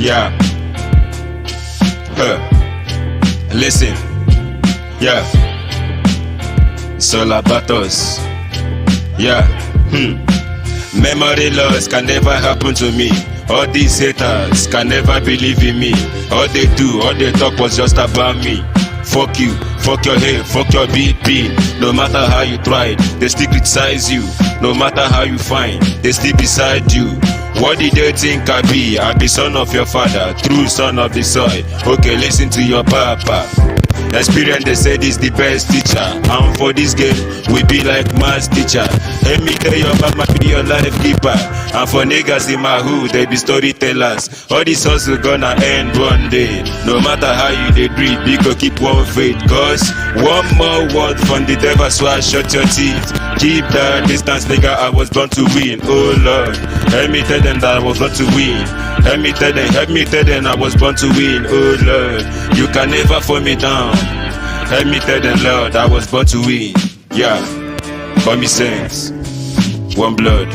Yeah. Listen. Yeah. It's all about us. Yeah. Memory loss can never happen to me. All these haters can never believe in me. All they do, all they talk was just about me. Fuck you, fuck your hair, fuck your BP. No matter how you tried, they still criticize you. No matter how you find, they still beside you. What did they think I be? I be son of your father, true son of the soil. Okay, listen to your papa. Experience, they said, is the best teacher. And for this game, we be like maths teacher. Let me tell your mama be your life keeper. And for niggas in my hood, they be storytellers. All this hustle gonna end one day. No matter how you dey breathe, you go keep one faith. Cause one more word from the devil, so I shut your teeth. Keep that distance, nigga, I was born to win. Oh Lord, let me tell them that I was born to win. Let me tell them I was born to win. Oh Lord, you can never fall me down. Let me tell them, Lord, I was born to win. Yeah, call me saints, one blood.